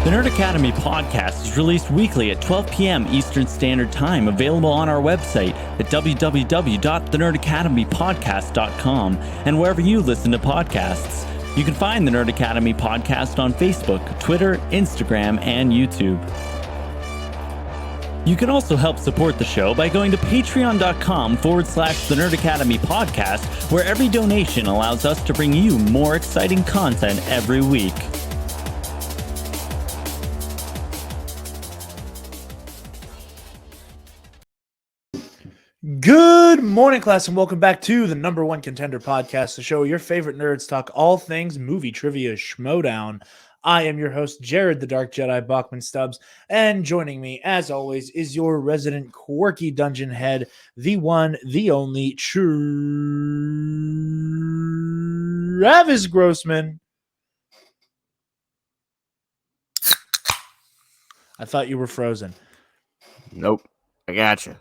The Nerd Academy podcast is released weekly at 12 p.m. Eastern Standard Time, available on our website at www.thenerdacademypodcast.com and wherever you listen to podcasts. You can find the Nerd Academy podcast on Facebook, Twitter, Instagram, and YouTube. You can also help support the show by going to patreon.com/The Nerd Academy podcast, where every donation allows us to bring you more exciting content every week. Good morning, class, and welcome back to the number one Contender podcast, the show where your favorite nerds talk all things movie trivia Schmoedown. I am your host, Jarod the Dark Jedi Bachman Stubbs, and joining me, as always, is your resident quirky dungeon head, the one, the only, Travis Grossman. I thought you were frozen. Nope, I gotcha.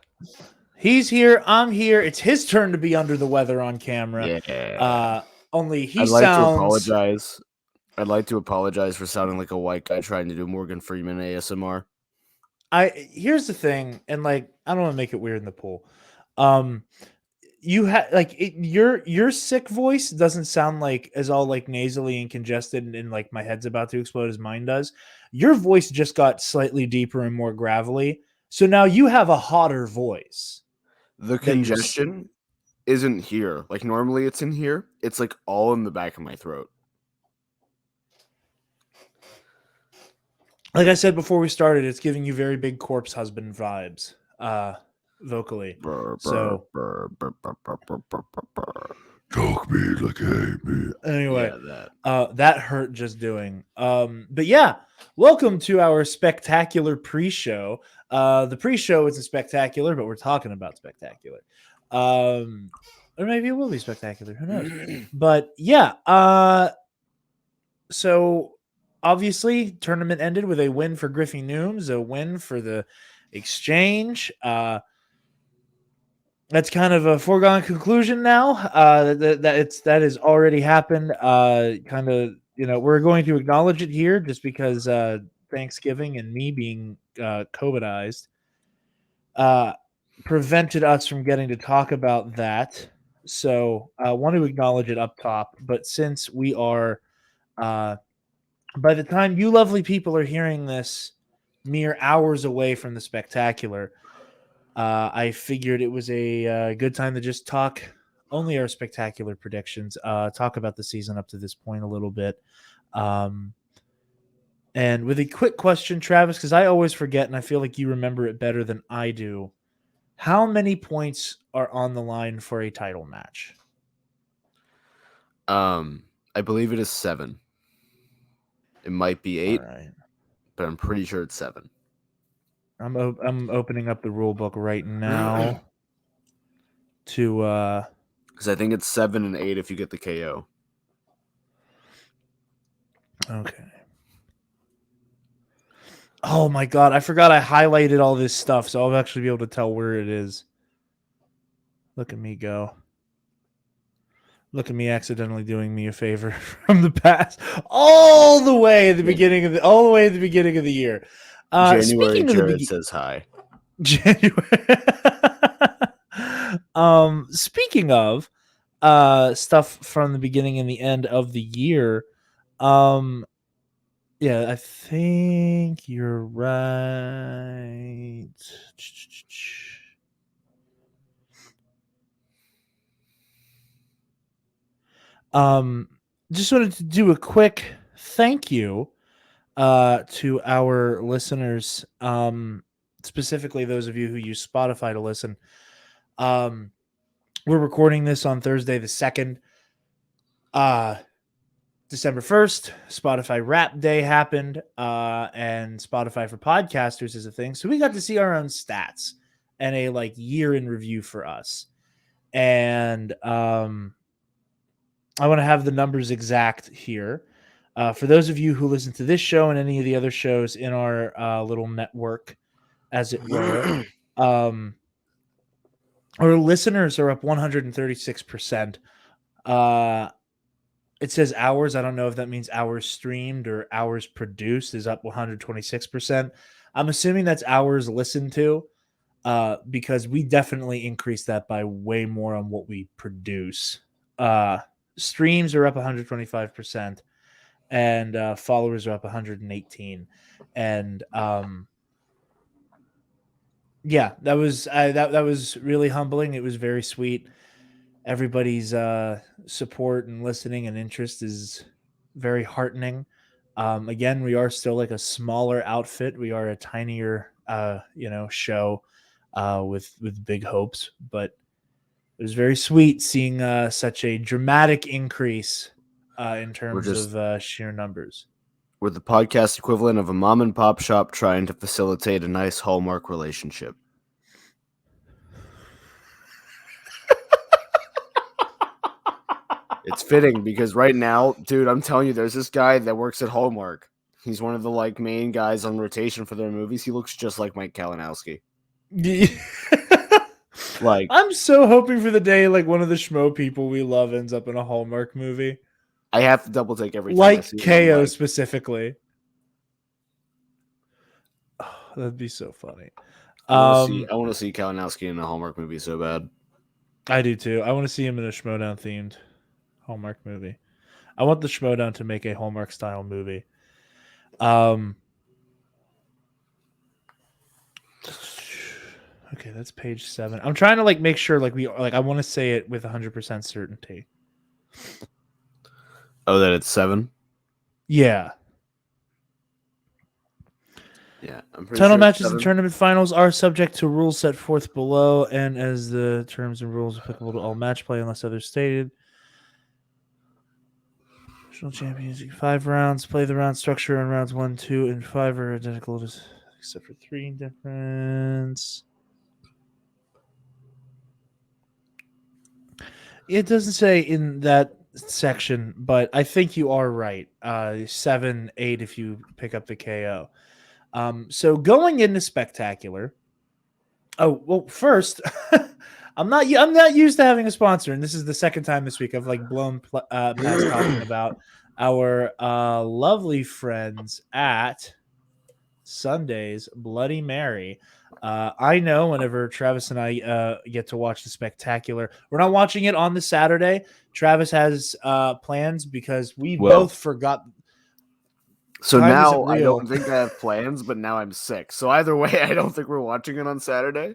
He's here. I'm here. It's his turn to be under the weather on camera. Yeah. Only he I'd like sounds. to apologize. I'd like to apologize for sounding like a white guy trying to do Morgan Freeman ASMR. Here's the thing, and I don't want to make it weird in the pool. You have your sick voice doesn't sound like as all nasally and congested and like my head's about to explode as mine does. Your voice just got slightly deeper and more gravelly, so now you have a hotter voice. The congestion isn't here. Like normally it's in here. It's like all in the back of my throat. Like I said before we started, it's giving you very big corpse husband vibes, vocally. So talk me like I hate me. Anyway, yeah, that hurt just doing. But yeah, welcome to our spectacular pre-show. The pre-show isn't spectacular, but we're talking about spectacular. Or maybe it will be spectacular. Who knows? But yeah, so obviously tournament ended with a win for Griffey Nooms, a win for the Exchange. That's kind of a foregone conclusion now. That has already happened. Kind of, we're going to acknowledge it here just because Thanksgiving and me being COVIDized prevented us from getting to talk about that. So I want to acknowledge it up top. But since we are, by the time you lovely people are hearing this, mere hours away from the spectacular, I figured it was a good time to just talk only our spectacular predictions, talk about the season up to this point a little bit. And with a quick question, Travis, because I always forget and I feel like you remember it better than I do. How many points are on the line for a title match? I believe it is 7. It might be 8, right, but I'm pretty sure it's 7. I'm opening up the rule book right now to because I think it's 7 and 8 if you get the KO. Okay. Oh my god, I forgot I highlighted all this stuff, so I'll actually be able to tell where it is. Look at me go. Look at me accidentally doing me a favor from the past, all the way at the beginning of the year. January, Jared says hi. January. Speaking of stuff from the beginning and the end of the year, yeah, I think you're right. Just wanted to do a quick thank you to our listeners, specifically those of you who use Spotify to listen. We're recording this on Thursday the 2nd. December 1st, Spotify Rap Day happened, and Spotify for Podcasters is a thing. So we got to see our own stats and a year in review for us. And I want to have the numbers exact here. For those of you who listen to this show and any of the other shows in our little network, as it were, our listeners are up 136%. It says hours. I don't know if that means hours streamed or hours produced is up 126%. I'm assuming that's hours listened to, because we definitely increased that by way more on what we produce. Streams are up 125%, and followers are up 118. And yeah, that was really humbling. It was very sweet. Everybody's support and listening and interest is very heartening. Again, we are still like a smaller outfit. We are a tinier, show with big hopes, but it was very sweet seeing such a dramatic increase in terms of sheer numbers. We're the podcast equivalent of a mom and pop shop trying to facilitate a nice Hallmark relationship. It's fitting because right now, dude, I'm telling you, there's this guy that works at Hallmark. He's one of the main guys on rotation for their movies. He looks just like Mike Kalinowski. I'm so hoping for the day one of the schmo people we love ends up in a Hallmark movie. I have to double take every time I see KO specifically. Oh, that'd be so funny. I want to see Kalinowski in a Hallmark movie so bad. I do too. I want to see him in a Schmoedown themed Hallmark movie. I want the Schmoedown to make a Hallmark style movie. Okay, that's page 7. I'm trying to make sure I want to say it with 100% certainty. Oh, that it's 7? Yeah. Yeah, I'm pretty Title sure matches and tournament finals are subject to rules set forth below, and as the terms and rules applicable to all match play unless otherwise stated. National champions, 5 rounds. Play the round structure on rounds 1, 2, and 5 are identical, except for 3 difference. It doesn't say in that section, but I think you are right. 7, 8 if you pick up the KO. So going into Spectacular. Oh, well, first, I'm not used to having a sponsor, and this is the second time this week I've blown past talking about our lovely friends at Sunday's Bloody Mary. I know whenever Travis and I get to watch the Spectacular, we're not watching it on the Saturday. Travis has plans because we both forgot. So now I don't think I have plans, but now I'm sick. So either way, I don't think we're watching it on Saturday.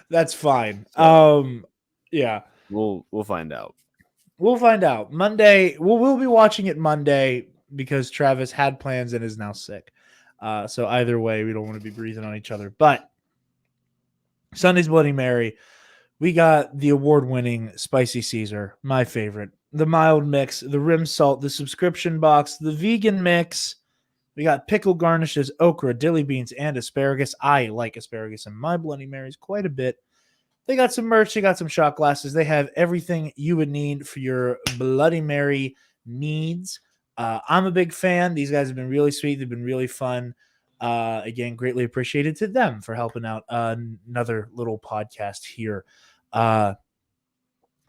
That's fine. Yeah. We'll find out. We'll find out. Monday, we'll be watching it Monday because Travis had plans and is now sick. So either way, we don't want to be breathing on each other. But Sunday's Bloody Mary, we got the award-winning Spicy Caesar, my favorite. The mild mix, the rim salt, the subscription box, the vegan mix. We got pickle garnishes, okra, dilly beans, and asparagus. I like asparagus in my Bloody Marys quite a bit. They got some merch. They got some shot glasses. They have everything you would need for your Bloody Mary needs. I'm a big fan. These guys have been really sweet. They've been really fun. Again, greatly appreciated to them for helping out another little podcast here.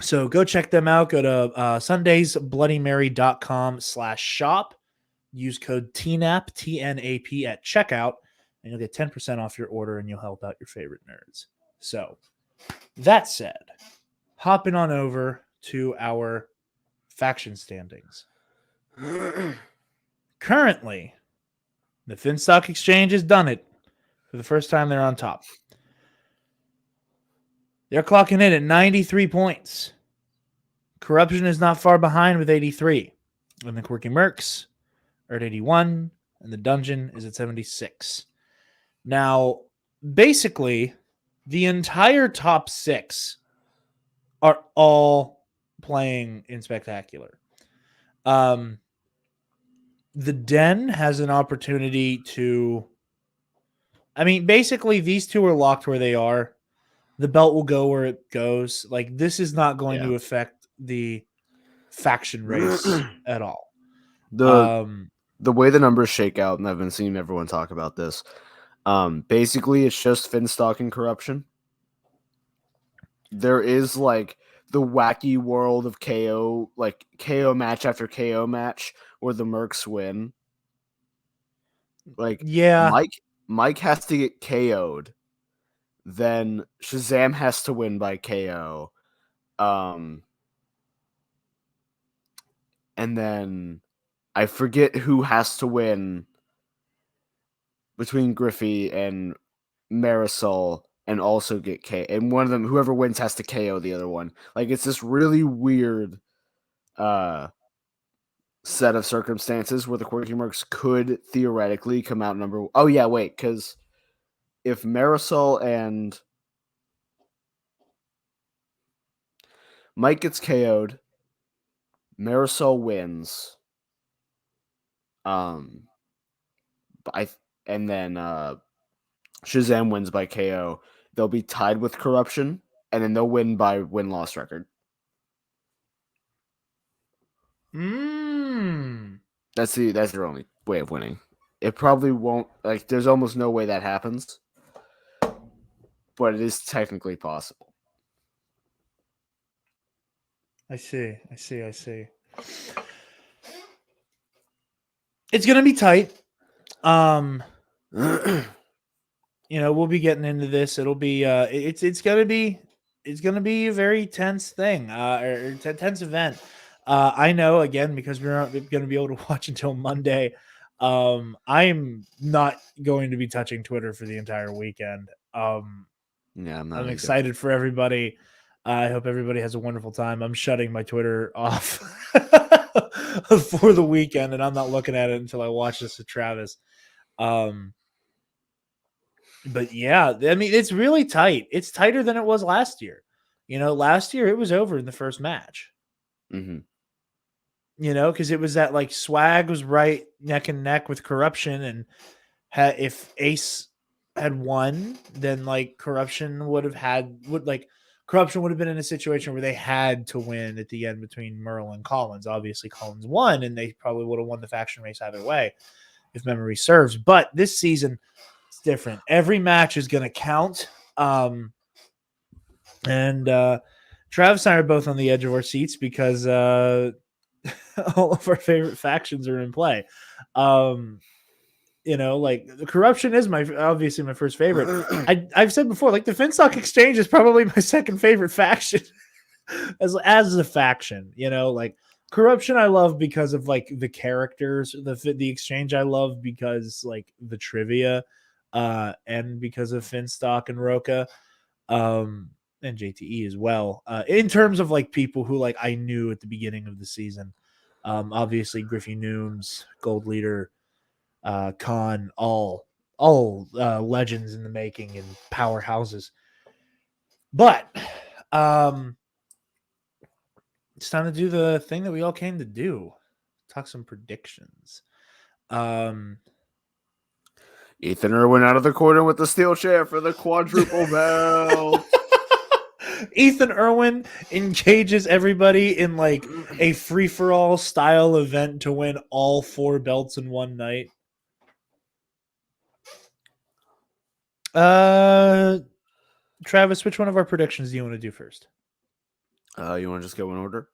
So go check them out. Go to sundaysbloodymary.com/shop. Use code TNAP, TNAP at checkout, and you'll get 10% off your order, and you'll help out your favorite nerds. So that said, hopping on over to our faction standings. Currently, the Finstock Exchange has done it. For the first time, they're on top. They're clocking in at 93 points. Corruption is not far behind with 83. And the Quirky Mercs are at 81. And the Dungeon is at 76. Now, basically, the entire top 6 are all playing in Spectacular. The Den has an opportunity to... basically, these two are locked where they are. The belt will go where it goes. This is not going to affect the faction race at all. The way the numbers shake out, and I've been seeing everyone talk about this, basically it's just Finstock and Corruption. There is the wacky world of KO, like KO match after KO match, where the Mercs win. Like, Yeah. Mike has to get KO'd, then Shazam has to win by KO, and then I forget who has to win between Griffey and Marisol and also get K. And one of them, whoever wins, has to KO the other one. Like, it's this really weird set of circumstances where the Quirky Mercs could theoretically come out number. Oh yeah, wait, because if Marisol and Mike gets KO'd, Marisol wins. And then Shazam wins by KO. They'll be tied with Corruption, and then they'll win by win-loss record. That's their only way of winning. It probably won't, like, there's almost no way that happens, but it is technically possible. I see. It's gonna be tight. We'll be getting into this. It'll be it's gonna be a very tense thing, or tense event. I know, again, because we're not going to be able to watch until Monday. I'm not going to be touching Twitter for the entire weekend. Yeah, I'm excited for everybody. I hope everybody has a wonderful time. I'm shutting my Twitter off for the weekend, and I'm not looking at it until I watch this with Travis. But yeah, I mean, it's really tight. It's tighter than it was last year. Last year it was over in the first match. Mm-hmm. Because it was that, like, Swag was right neck and neck with Corruption, and if Ace had won, then, like, Corruption would have been in a situation where they had to win at the end between Merle and Collins. Obviously, Collins won, and they probably would have won the faction race either way, if memory serves. But this season, it's different. Every match is going to count. And Travis and I are both on the edge of our seats because all of our favorite factions are in play. Like, the Corruption is obviously my first favorite. I've said before, like, the Finstock Exchange is probably my second favorite faction as a faction. Like, Corruption I love because of, like, the characters. The Exchange I love because, like, the trivia, and because of Finstock and Roka, and JTE as well. In terms of, like, people who, like, I knew at the beginning of the season. Obviously Griffey Nooms, Gold Leader, Khan, all legends in the making and powerhouses. But it's time to do the thing that we all came to do. Talk some predictions. Ethan Irwin out of the corner with the steel chair for the quadruple belt. Ethan Irwin engages everybody in, like, a free-for-all style event to win all 4 belts in one night. Travis, which one of our predictions do you want to do first? You want to just go in order?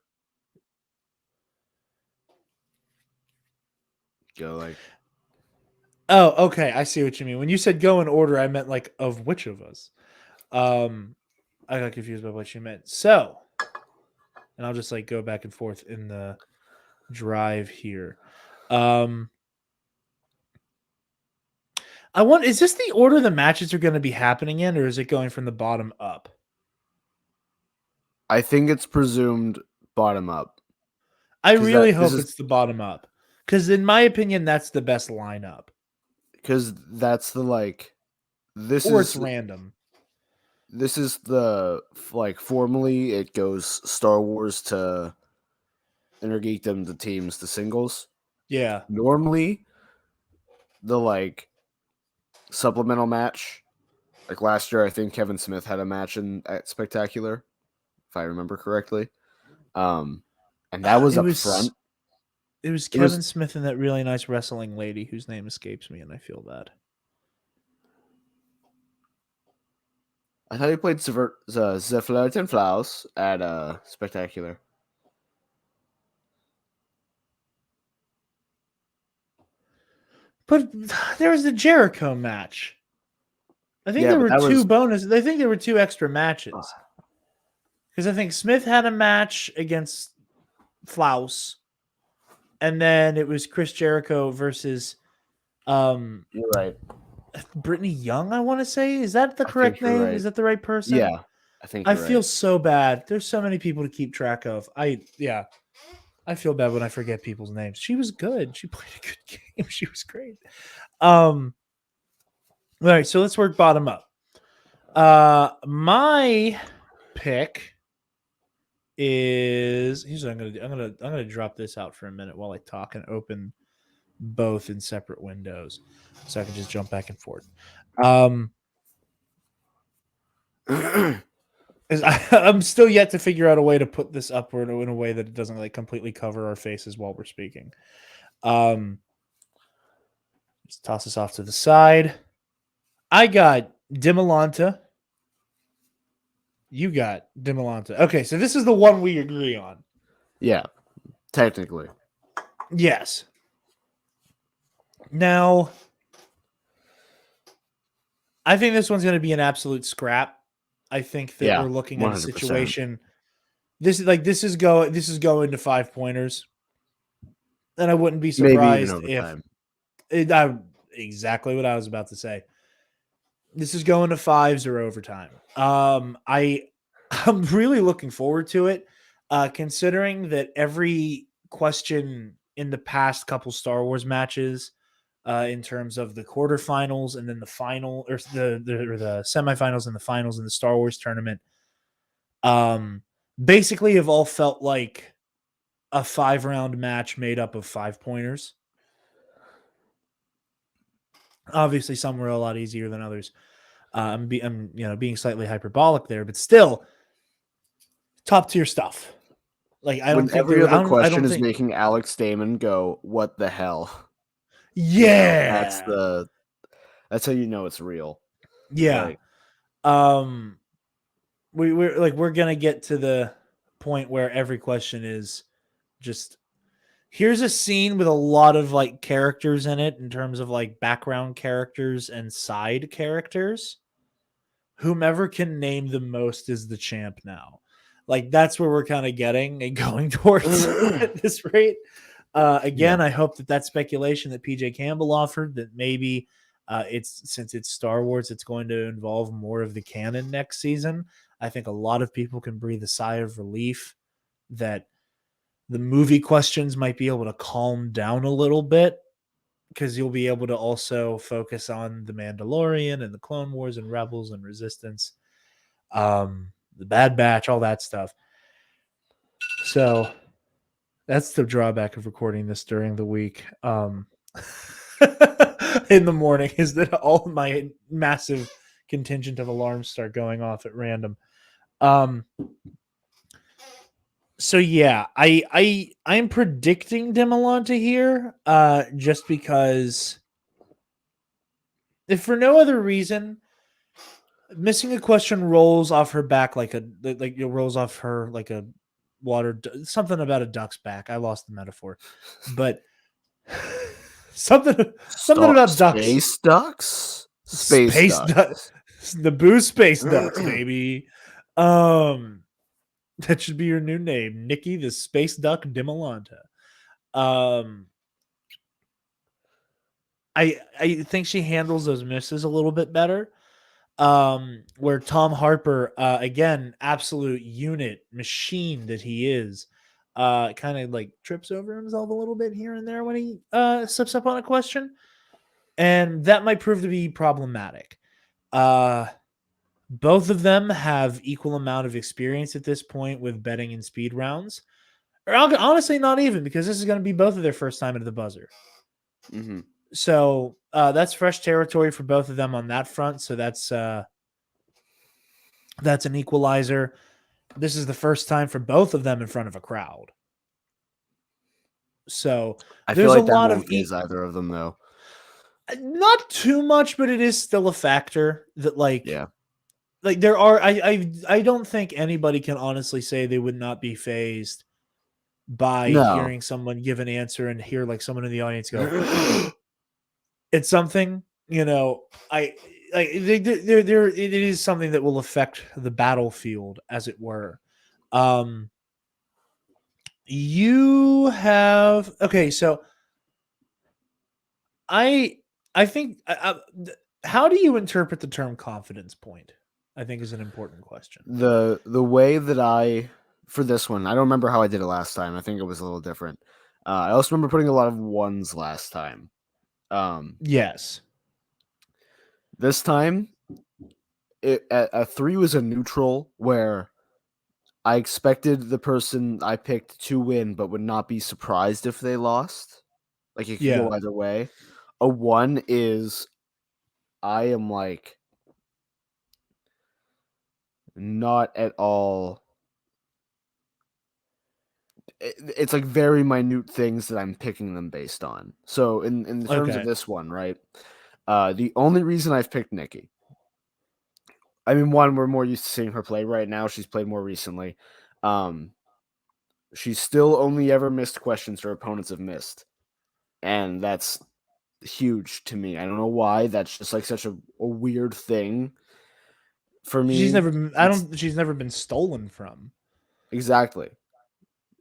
Go, like... Oh, okay. I see what you mean. When you said go in order, I meant, like, of which of us. I got confused by what you meant. So, and I'll just, like, go back and forth in the drive here. Is this the order the matches are going to be happening in, or is it going from the bottom up? I think it's presumed bottom up. I really hope it's the bottom up, because in my opinion, that's the best lineup. Because that's the, like, it's random. This is the, like, formally it goes Star Wars to Intergeekdom to teams to singles. Yeah. Normally, the, like, supplemental match, like last year, I think Kevin Smith had a match at Spectacular, if I remember correctly. And that was up front. It was Kevin Smith and that really nice wrestling lady whose name escapes me, and I feel bad. I thought he played Zefler and Flaus at Spectacular. But there was the Jericho match. I think Yeah, there but were that two was- bonuses. I think there were two extra matches. Because I think Smith had a match against Flaus, and then it was Chris Jericho versus You're right. Brittany Young, I want to say. Is that the I think correct you're name? right. Is that the right person? Yeah, I think I you're feel right. so bad. There's so many people to keep track of. I feel bad when I forget people's names. She was good. She played a good game. She was great. All right, so let's work bottom up. My pick is here's what I'm gonna do. I'm gonna drop this out for a minute while I talk and open both in separate windows so I can just jump back and forth. I'm still yet to figure out a way to put this upward in a way that it doesn't like completely cover our faces while we're speaking. Just toss this off to the side. I got Dimolanta. You got Dimolanta. Okay, so this is the one we agree on. Yeah, technically. Yes. Now, I think this one's going to be an absolute scrap. I think that we're looking at a 100%. situation. This is going to 5-pointers, and I wouldn't be Maybe surprised even overtime. Exactly what I was about to say. This is going to 5s or overtime. I'm really looking forward to it, considering that every question in the past couple Star Wars matches, in terms of the quarterfinals and then the final or the semifinals and the finals in the Star Wars tournament, basically have all felt like a 5-round match made up of 5-pointers. Obviously, some were a lot easier than others. I'm being slightly hyperbolic there, but still top tier stuff. Like I don't When think every there, I other don't, question is think, making Alex Damon go, "What the hell?" yeah, That's how you know it's real. yeah. Like, We're gonna get to the point where every question is just here's a scene with a lot of like characters in it in terms of like background characters and side characters. Whomever can name the most is the champ now. Like that's where we're kind of getting and going towards at this rate. Again, I hope that speculation that PJ Campbell offered that maybe since it's Star Wars, it's going to involve more of the canon next season. I think a lot of people can breathe a sigh of relief that the movie questions might be able to calm down a little bit because you'll be able to also focus on the Mandalorian and the Clone Wars and Rebels and Resistance, the Bad Batch, all that stuff. So that's the drawback of recording this during the week. In the morning is that all my massive contingent of alarms start going off at random. So yeah, I'm predicting Demolanta here, just because, if for no other reason, missing a question rolls off her back like it rolls off her like a something about a duck's back. I lost the metaphor, but something about ducks. Space ducks. Space ducks. Naboo space ducks, baby. That should be your new name, Nikki the Space Duck Demolanta. I think she handles those misses a little bit better. Where Tom Harper, again, absolute unit machine that he is, kind of like trips over himself a little bit here and there when he slips up on a question, and that might prove to be problematic. Both of them have equal amount of experience at this point with betting and speed rounds. Or honestly, not even, because this is going to be both of their first time into the buzzer. Mm-hmm. So that's fresh territory for both of them on that front. So that's an equalizer. This is the first time for both of them in front of a crowd. So I there's feel like a lot that of won't phase either of them, though. Not too much, but it is still a factor that, like, Yeah. like there are I don't think anybody can honestly say they would not be fazed by No. hearing someone give an answer and hear like someone in the audience go it's something, I like there it is something that will affect the battlefield, as it were. Um, you have okay, so I I think how do you interpret the term confidence point? I think is an important question. The way that I for this one, I don't remember how I did it last time. I think it was a little different. I also remember putting a lot of ones last time. Yes. This time, a 3 was a neutral where I expected the person I picked to win, but would not be surprised if they lost. Like it could Yeah. go either way. A 1 is I am like not at all. It's like very minute things that I'm picking them based on. So in the terms of Okay. this one, right? The only reason I've picked Nikki, I mean, one, we're more used to seeing her play right now. She's played more recently. Um, she's still only ever missed questions her opponents have missed, and that's huge to me. I don't know why. That's just like such a weird thing for She's me. never It's she's never been stolen from. exactly.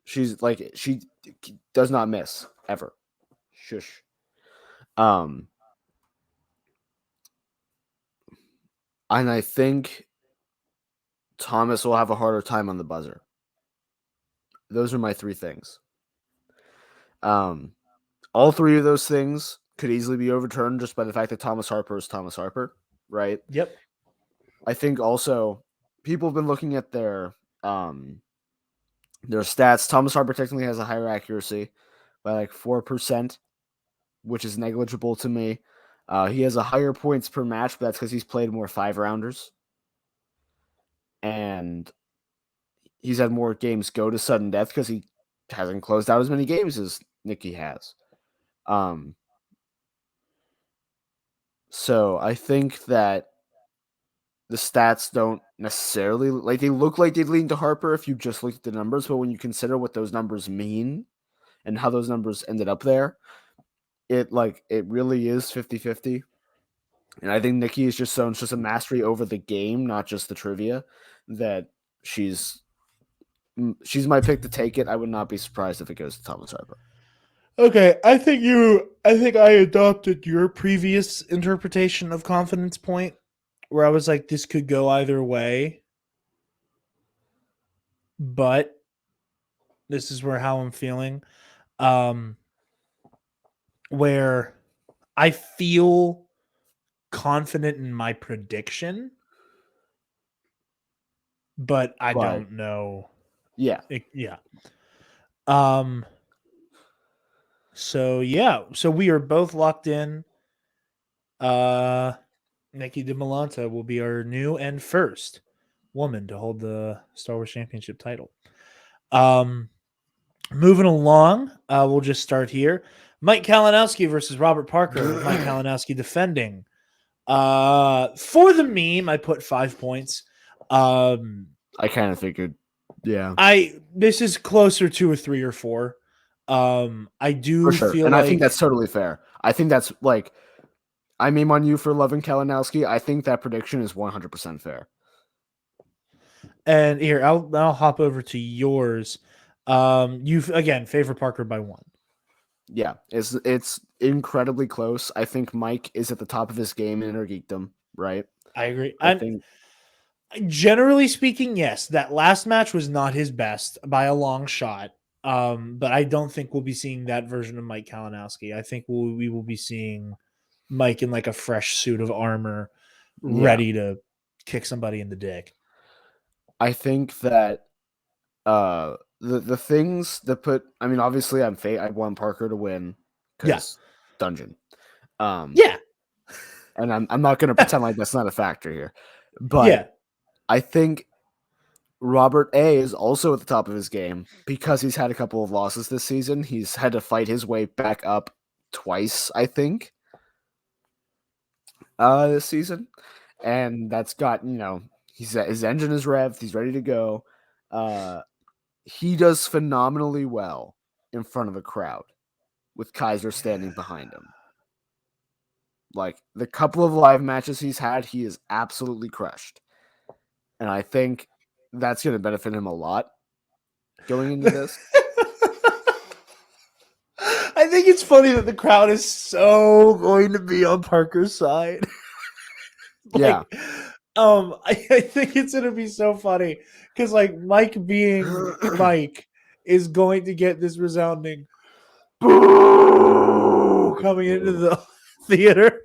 She's like she does not miss ever. Shush. Um, and I think Thomas will have a harder time on the buzzer. Those are my 3 things. All 3 of those things could easily be overturned just by the fact that Thomas Harper is Thomas Harper, right? Yep. I think also people have been looking at their stats. Thomas Harper technically has a higher accuracy by like 4%, which is negligible to me. He has a higher points per match, but that's because he's played more 5-rounders. And he's had more games go to sudden death because he hasn't closed out as many games as Nikki has. So I think that the stats don't necessarily like they look like they'd lean to Harper if you just looked at the numbers, but when you consider what those numbers mean and how those numbers ended up there, it really is 50-50. And I think Nikki is just a mastery over the game, not just the trivia, that she's my pick to take it. I would not be surprised if it goes to Thomas Harper. Okay, I think I adopted your previous interpretation of confidence point where I was like this could go either way. But this is how I'm feeling. Um where I feel confident in my prediction, but I But don't know. yeah, Yeah. Um so we are both locked in. Nikki DeMolanta will be our new and first woman to hold the Star Wars Championship title. Moving along, we'll just start here. Mike Kalinowski versus Robert Parker, with Mike Kalinowski defending. For the meme, I put 5 points. I kind of figured. Yeah, This is closer to a 3 or 4. I do for sure, feel and like I think that's totally fair. I think that's like I meme on you for loving Kalinowski. I think that prediction is 100% fair. and here I'll hop over to yours. You again favor Parker by 1. Yeah, it's incredibly close. I think Mike is at the top of his game in Inner Geekdom, right? I agree. I think Generally speaking, yes, that last match was not his best by a long shot. But I don't think we'll be seeing that version of Mike Kalinowski. I think we will be seeing Mike in like a fresh suit of armor, ready to kick somebody in the dick. I think that the things that I mean, obviously I want Parker to win because Dungeon. Yeah. And I'm not gonna pretend like that's not a factor here. But Yeah. I think Robert A is also at the top of his game because he's had a couple of losses this season. He's had to fight his way back up twice, I think, this season. And that's got, his engine is revved. He's ready to go. He does phenomenally well in front of a crowd with Kaiser standing behind him. Like, the couple of live matches he's had, he is absolutely crushed. And I think that's going to benefit him a lot going into this. I think it's funny that the crowd is so going to be on Parker's side. Yeah. I think it's gonna be so funny because like Mike being Mike is going to get this resounding boo coming into the theater,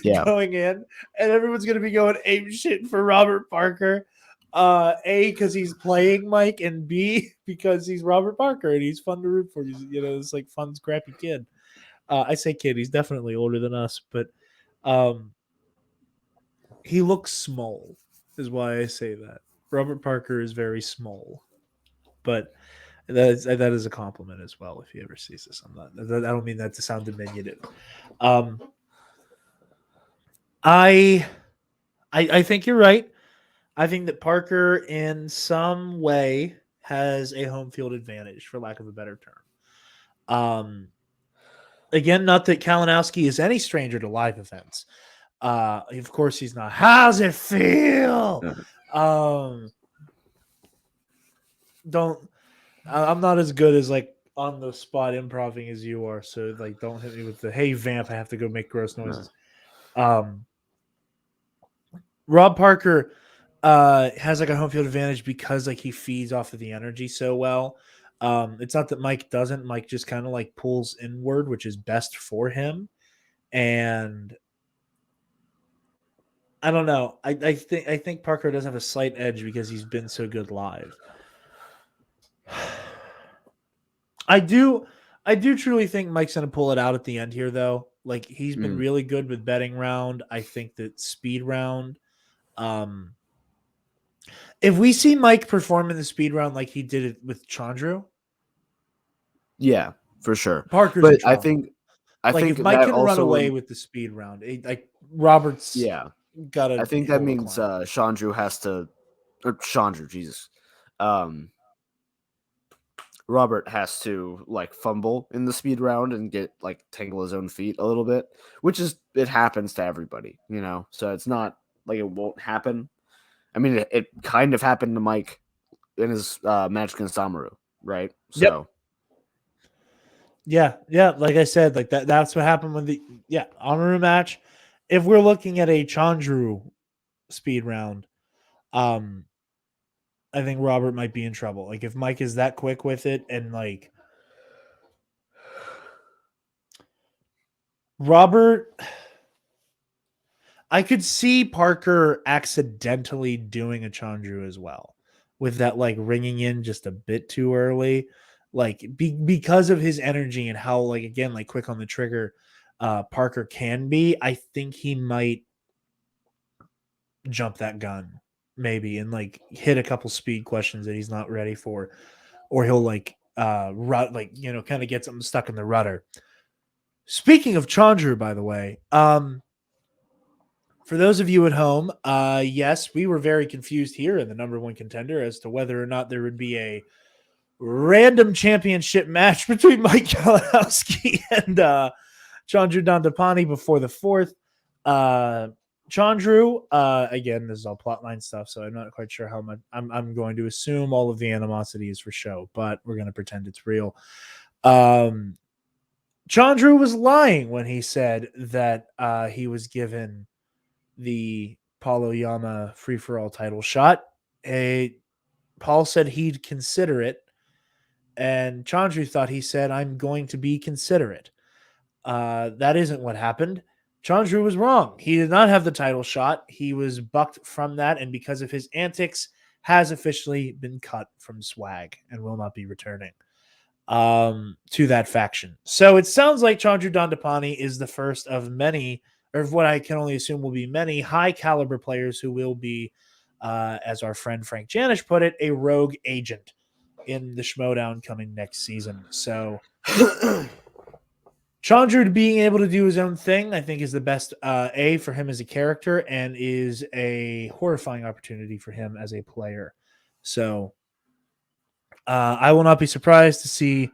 Yeah. going in, and everyone's gonna be going ape shit for Robert Parker. A, because he's playing Mike, and B, because he's Robert Parker and he's fun to root for. He's, it's like fun, scrappy kid. I say kid, he's definitely older than us, but he looks small, is why I say that. Robert Parker is very small, but that is a compliment as well. If he ever sees this, I don't mean that to sound diminutive. I think you're right. I think that Parker, in some way, has a home field advantage, for lack of a better term. Again, not that Kalinowski is any stranger to live events. Of course, he's not. How's it feel? I'm not as good as like on the spot improving as you are. So like, don't hit me with the hey vamp. I have to go make gross noises. Rob Parker has like a home field advantage because like he feeds off of the energy so well. It's not that Mike doesn't. Mike just kind of like pulls inward, which is best for him. And I don't know. I think Parker does have a slight edge because he's been so good live. I do truly think Mike's gonna pull it out at the end here, though. Like he's been really good with betting round. I think that speed round. If we see Mike perform in the speed round like he did it with Chandru, yeah, for sure. Parker's but in trouble. I think if Mike that can also run away with the speed round, like Robert's got to. I think that means Chandru has to, or Chandru, Jesus. Robert has to like fumble in the speed round and get like tangle his own feet a little bit, which is it happens to everybody, So it's not like it won't happen. I mean, it kind of happened to Mike in his match against Samaru, right? So yeah. Like I said, like that's what happened with the Amaru match. If we're looking at a Chandru speed round, I think Robert might be in trouble. Like if Mike is that quick with it, and like Robert, I could see Parker accidentally doing a Chandru as well, with that like ringing in just a bit too early, like because of his energy and how like again like quick on the trigger Parker can be. I think he might jump that gun maybe and like hit a couple speed questions that he's not ready for, or he'll like rut, like kind of get something stuck in the rudder. Speaking of Chandru, by the way, for those of you at home, yes, we were very confused here in the number one contender as to whether or not there would be a random championship match between Mike Kalinowski and Chandru Dandapani before the fourth. Chandru, again, this is all plotline stuff, so I'm not quite sure how much. I'm going to assume all of the animosity is for show, but we're going to pretend it's real. Chandru was lying when he said that he was given the Paulo Yama free-for-all title shot. Paul said he'd consider it, and Chandru thought he said, I'm going to be considerate. That isn't what happened. Chandru was wrong. He did not have the title shot. He was bucked from that, and because of his antics, has officially been cut from Swag and will not be returning to that faction. So it sounds like Chandru Dandapani is the first of many, or of what I can only assume will be many high caliber players who will be, as our friend Frank Janish put it, a rogue agent in the Schmoedown coming next season. So Chandru being able to do his own thing, I think, is the best for him as a character and is a horrifying opportunity for him as a player. So I will not be surprised to see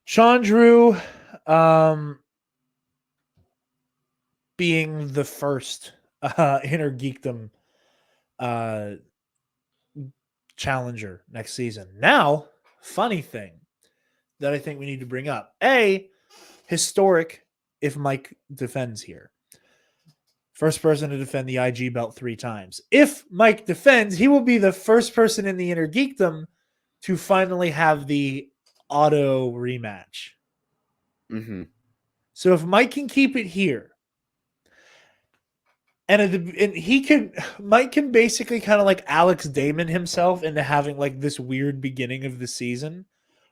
Chandru being the first Inner Geekdom challenger next season. Now, funny thing that I think we need to bring up. Historic if Mike defends here. First person to defend the IG belt 3 times. If Mike defends, he will be the first person in the Inner Geekdom to finally have the auto rematch. Mm-hmm. So if Mike can keep it here, and Mike can basically kind of like Alex Damon himself into having like this weird beginning of the season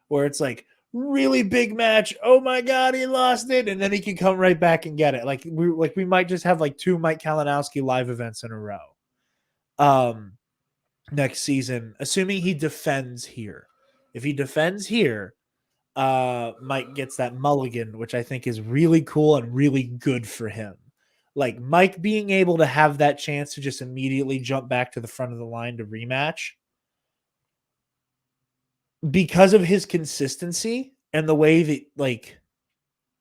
where it's like really big match. Oh my God, he lost it. And then he can come right back and get it. We might just have like 2 Mike Kalinowski live events in a row. Next season, assuming he defends here. If he defends here, Mike gets that mulligan, which I think is really cool and really good for him. Like Mike being able to have that chance to just immediately jump back to the front of the line to rematch because of his consistency and the way that, like,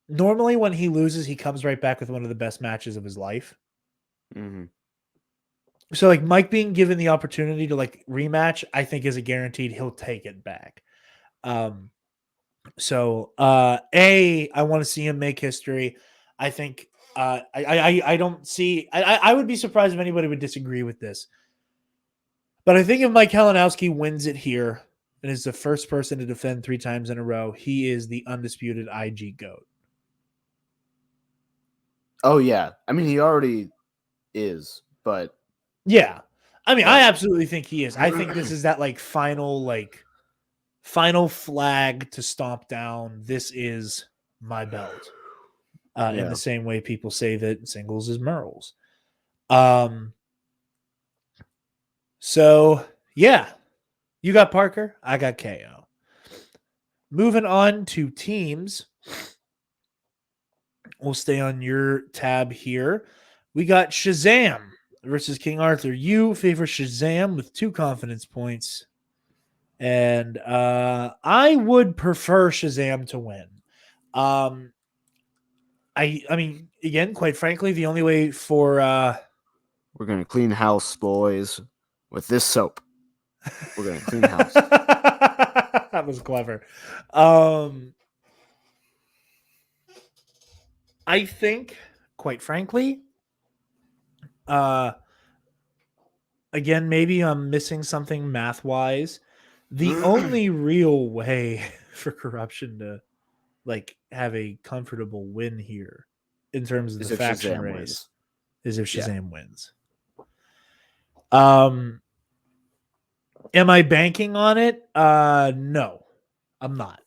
normally when he loses, he comes right back with one of the best matches of his life. Mm-hmm. So, like, Mike being given the opportunity to, like, rematch, I think is a guaranteed he'll take it back. I want to see him make history. I think I don't see. I would be surprised if anybody would disagree with this. But I think if Mike Kalinowski wins it here and is the first person to defend 3 times in a row, he is the undisputed IG GOAT. Oh, yeah. I mean, he already is, but... Yeah. I mean, I absolutely think he is. I think this is that, like, final flag to stomp down. This is my belt. In the same way people say that singles is Merle's. So, yeah. You got Parker. I got KO. Moving on to teams. We'll stay on your tab here. We got Shazam versus King Arthur. You favor Shazam with 2 confidence points. And I would prefer Shazam to win. I mean, again, quite frankly, the only way for we're gonna clean house, boys, with this soap. We're gonna clean house. That was clever. I think, quite frankly, again, maybe I'm missing something math-wise. The only real way for Corruption to, like, have a comfortable win here in terms of the faction race is if Shazam wins. Am I banking on it? No, I'm not.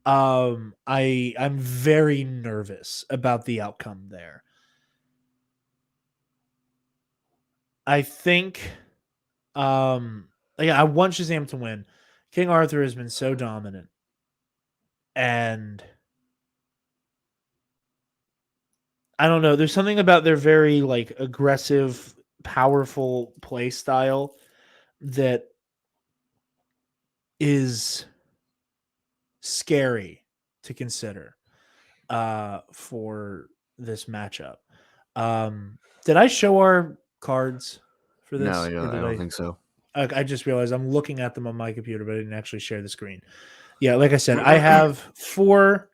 I'm very nervous about the outcome there. I think, I want Shazam to win. King Arthur has been so dominant, and I don't know. There's something about their very, like, aggressive, powerful play style that is scary to consider for this matchup. Did I show our cards for this? No, I don't think so. I just realized I'm looking at them on my computer, but I didn't actually share the screen. Yeah, like I said, I have 4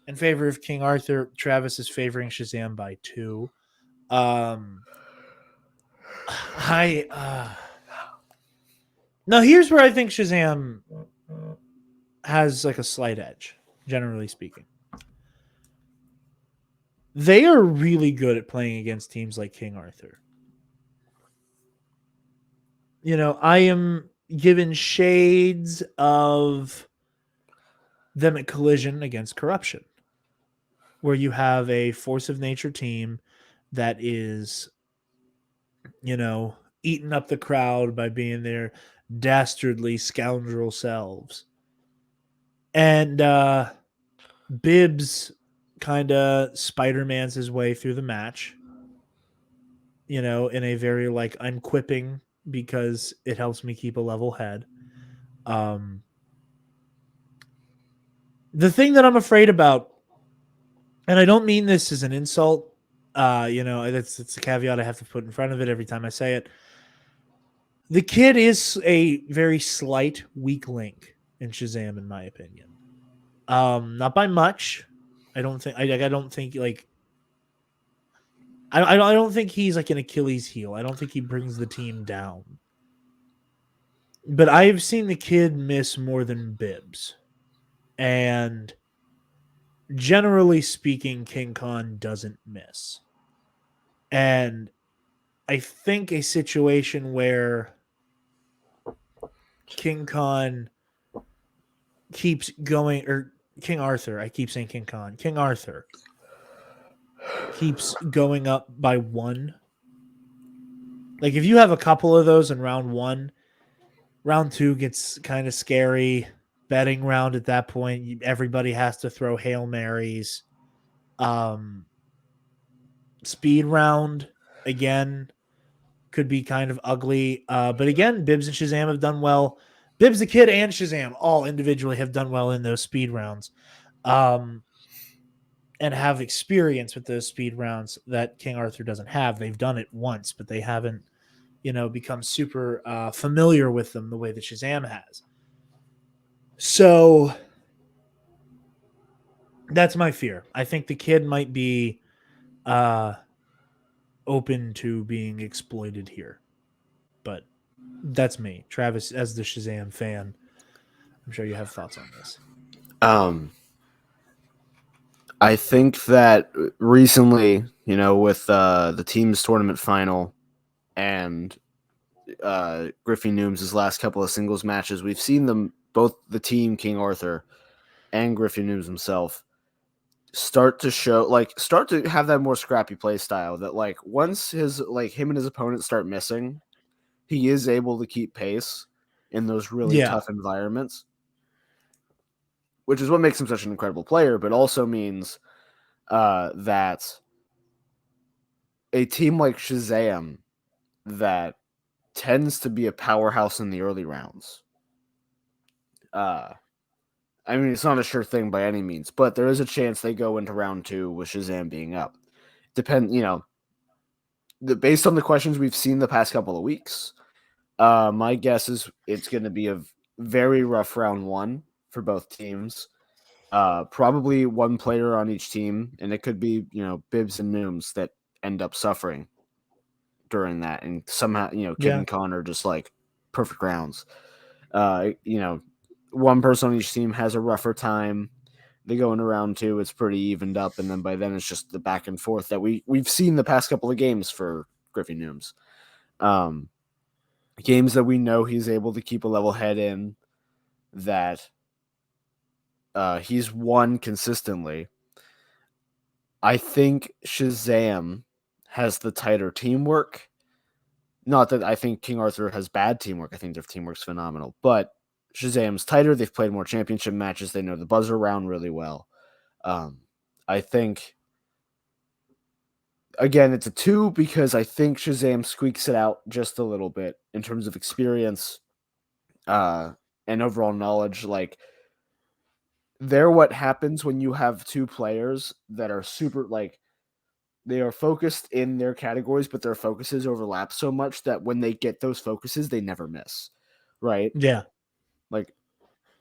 in favor of King Arthur. Travis is favoring Shazam by 2. Now here's where I think Shazam has, like, a slight edge, generally speaking. They are really good at playing against teams like King Arthur. You know, I am given shades of them at Collision against Corruption, where you have a force of nature team that is, you know, eating up the crowd by being their dastardly scoundrel selves. And Bibbs kind of Spider-Man's his way through the match. In a very like I'm quipping because it helps me keep a level head. The thing that I'm afraid about, and I don't mean this as an insult, it's a caveat I have to put in front of it every time I say it. The kid is a very slight weak link in Shazam, in my opinion. Not by much. I don't think. I don't think like. I don't think he's like an Achilles heel. I don't think he brings the team down. But I've seen the kid miss more than Bibbs, and generally speaking, King Khan doesn't miss. And I think a situation where King Khan keeps going, or King Arthur, I keep saying King Khan, King Arthur keeps going up by one. Like if you have a couple of those in round one, round two gets kind of scary. Betting round at that point, everybody has to throw Hail Marys. Speed round, again, could be kind of ugly. But again, Bibbs and Shazam have done well. Bibbs the Kid and Shazam all individually have done well in those speed rounds. And have experience with those speed rounds that King Arthur doesn't have. They've done it once, but they haven't, become super familiar with them the way that Shazam has. So that's my fear. I think the kid might be open to being exploited here. But that's me. Travis, as the Shazam fan, I'm sure you have thoughts on this. I think that recently, with the team's tournament final and Griffey Nooms' last couple of singles matches, we've seen them, both the team, King Arthur, and Griffey Nooms himself, start to have that more scrappy play style that once him and his opponents start missing, he is able to keep pace in those really tough environments, which is what makes him such an incredible player, but also means that a team like Shazam that tends to be a powerhouse in the early rounds. I mean, it's not a sure thing by any means, but there is a chance they go into round two with Shazam being up. Based on the questions we've seen the past couple of weeks, my guess is it's going to be a very rough round one for both teams. Probably one player on each team, and it could be, Bibbs and Nooms that end up suffering during that, and somehow, Kid and Con are just perfect rounds. One person on each team has a rougher time. They go into round two, it's pretty evened up, and then by then it's just the back and forth that we've seen the past couple of games for Griffey Nooms. Games that we know he's able to keep a level head in, that he's won consistently. I think Shazam has the tighter teamwork. Not that I think King Arthur has bad teamwork. I think their teamwork's phenomenal. But Shazam's tighter. They've played more championship matches. They know the buzzer round really well. I think, again, it's a 2 because I think Shazam squeaks it out just a little bit in terms of experience and overall knowledge. They're what happens when you have two players that are super, they are focused in their categories, but their focuses overlap so much that when they get those focuses, they never miss, right? Yeah.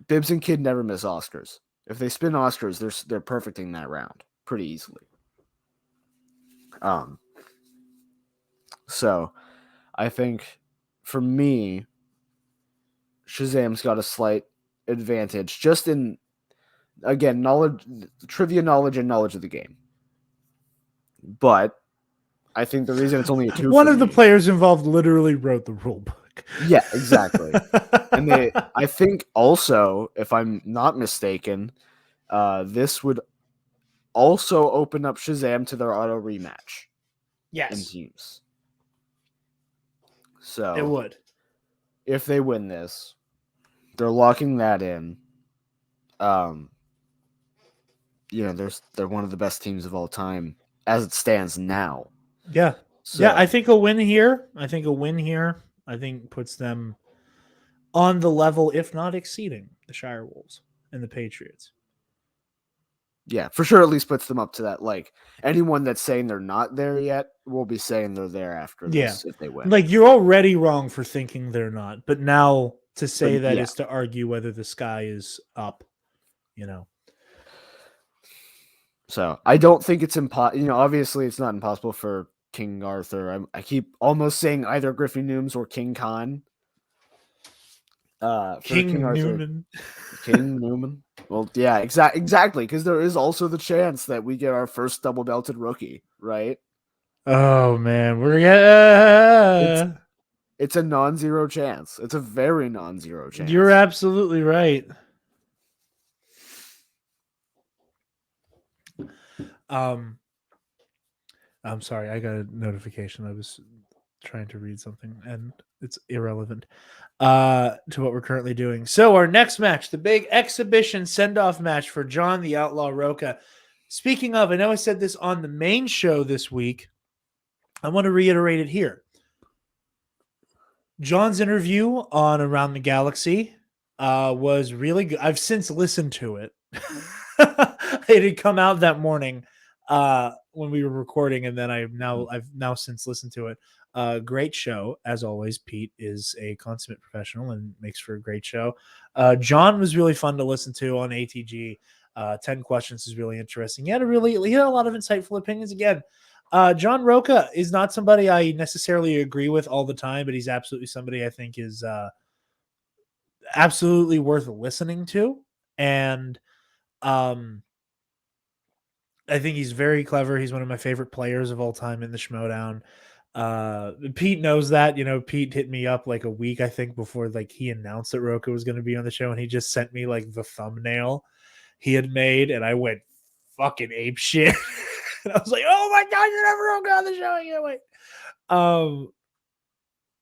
Bibbs and Kid never miss Oscars. If they spin Oscars, they're perfecting that round pretty easily. So I think for me, Shazam's got a slight advantage just in, again, knowledge, trivia knowledge, and knowledge of the game. But I think the reason it's only a 2 One of the players involved literally wrote the rule book. Yeah, exactly. And I think also, if I'm not mistaken, this would also open up Shazam to their auto rematch. Yes. In teams. So it would. If they win this, they're locking that in. they're one of the best teams of all time as it stands now. Yeah. So, Yeah, I think a win here. I think puts them on the level, if not exceeding, the Shire Wolves and the Patriots. yeah, for sure, at least puts them up to that. Like, anyone that's saying they're not there yet will be saying they're there after this if they win. Like, you're already wrong for thinking they're not, but now to say But, that yeah. is to argue whether the sky is up, So I don't think it's impossible. Obviously, it's not impossible for King Arthur. I keep almost saying either Griffey Nooms or King Khan. For King Arthur, Noonan. King Newman. Well, yeah, exactly, because there is also the chance that we get our first double belted rookie, right? Oh man, It's a non-zero chance. It's a very non-zero chance. You're absolutely right. I'm sorry, I got a notification. I was trying to read something and it's irrelevant to what we're currently doing. So our next match, the big exhibition send-off match for John the Outlaw Roca. Speaking of, I know I said this on the main show this week. I want to reiterate it here. John's interview on Around the Galaxy was really good. I've since listened to it. It had come out that morning when we were recording, and then I've now since listened to it. Great show, as always. Pete is a consummate professional and makes for a great show. John was really fun to listen to on ATG. 10 Questions is really interesting. He had a lot of insightful opinions. Again, John Roca is not somebody I necessarily agree with all the time, but he's absolutely somebody I think is absolutely worth listening to. And I think he's very clever. He's one of my favorite players of all time in the Schmoedown. Pete knows that. Pete hit me up like a week, I think, before like he announced that Roca was going to be on the show, and he just sent me like the thumbnail he had made, and I went fucking ape shit. And I was like, "Oh my god, you're never Roca on the show!" I can't wait.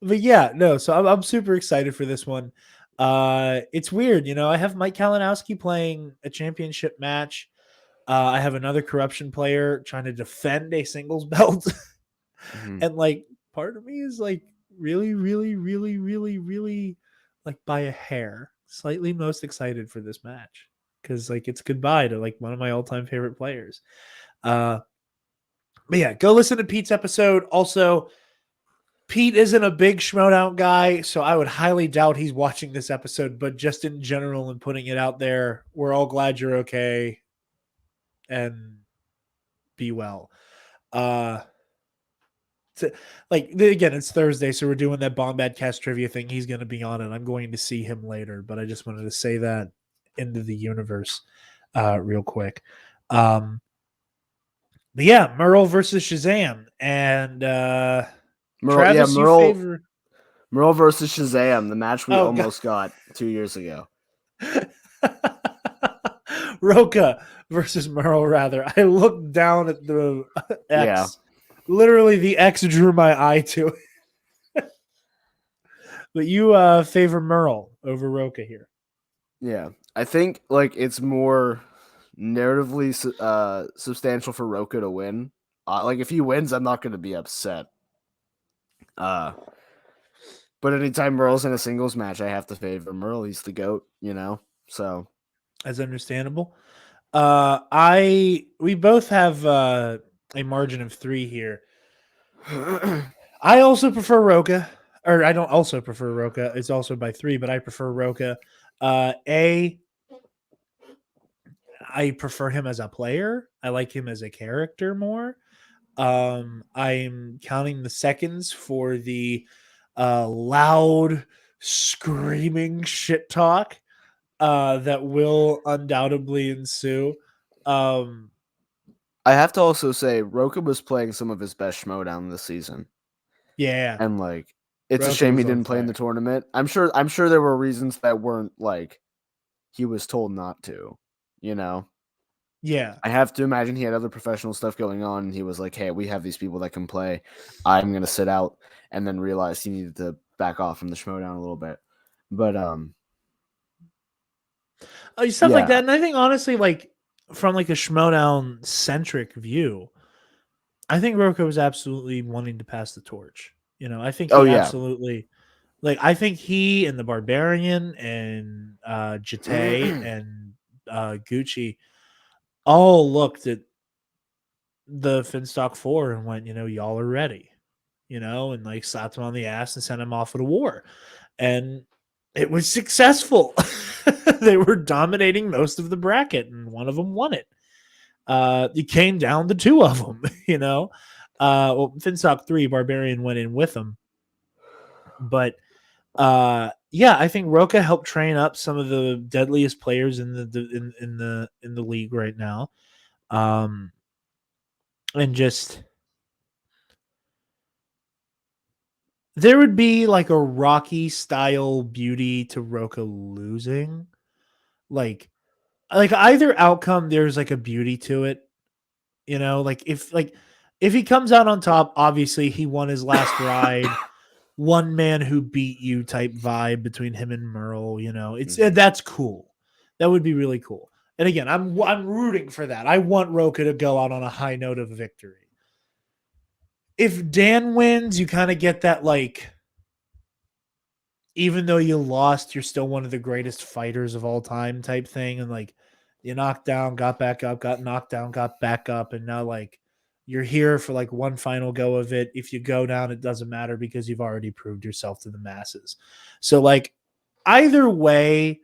But yeah, no. So I'm super excited for this one. It's weird, I have Mike Kalinowski playing a championship match. I have another corruption player trying to defend a singles belt. And like part of me is like really, really, really, really, really like by a hair, slightly most excited for this match. Cause like it's goodbye to like one of my all-time favorite players. But yeah, go listen to Pete's episode. Also, Pete isn't a big Schmoedown guy, so I would highly doubt he's watching this episode, but just in general and putting it out there, we're all glad you're okay. And be well. Again, it's Thursday, so we're doing that Bombad Cast trivia thing. He's going to be on it. I'm going to see him later, but I just wanted to say that into the universe real quick. But yeah, Merle versus Shazam. And Travis, you favor... Merle versus Shazam, the match we almost got 2 years ago. Roca versus Merle, rather. I looked down at the X. Yeah. Literally, the X drew my eye to it. But you favor Merle over Roca here. Yeah. I think like it's more narratively substantial for Roca to win. Like if he wins, I'm not going to be upset. But anytime Merle's in a singles match, I have to favor Merle. He's the GOAT, So that's understandable. We both have a margin of 3 here. I also prefer Roca, or I don't also prefer Roca. It's also by 3, but I prefer Roca. I prefer him as a player. I like him as a character more. I'm counting the seconds for the loud screaming shit talk that will undoubtedly ensue. I have to also say Roca was playing some of his best Schmoedown this season. Yeah. And like it's Roca a shame he was on didn't play in fire. the tournament. I'm sure there were reasons that weren't like he was told not to, Yeah. I have to imagine he had other professional stuff going on and he was like, "Hey, we have these people that can play. I'm going to sit out," and then realized he needed to back off from the Schmoedown a little bit. But stuff like that. And I think honestly, like from like a Schmoedown centric view, I think Roka was absolutely wanting to pass the torch. I think Oh he yeah. absolutely I think he and the Barbarian and Jate and Gucci all looked at the Finstock 4 and went, y'all are ready, and like slapped him on the ass and sent him off to war. And it was successful. They were dominating most of the bracket, and one of them won it. It came down to two of them, Finstock 3, Barbarian went in with them. But yeah, I think Roka helped train up some of the deadliest players in the league right now. And just there would be like a Rocky style beauty to Roka losing. Like either outcome, there's like a beauty to it. If he comes out on top, obviously he won his last ride. One man who beat you type vibe between him and Merle. That's cool. That would be really cool. And again, I'm rooting for that. I want Roka to go out on a high note of victory. If Dan wins, you kind of get that even though you lost, you're still one of the greatest fighters of all time type thing. And you knocked down, got back up, got knocked down, got back up. And now you're here for one final go of it. If you go down, it doesn't matter because you've already proved yourself to the masses. So either way,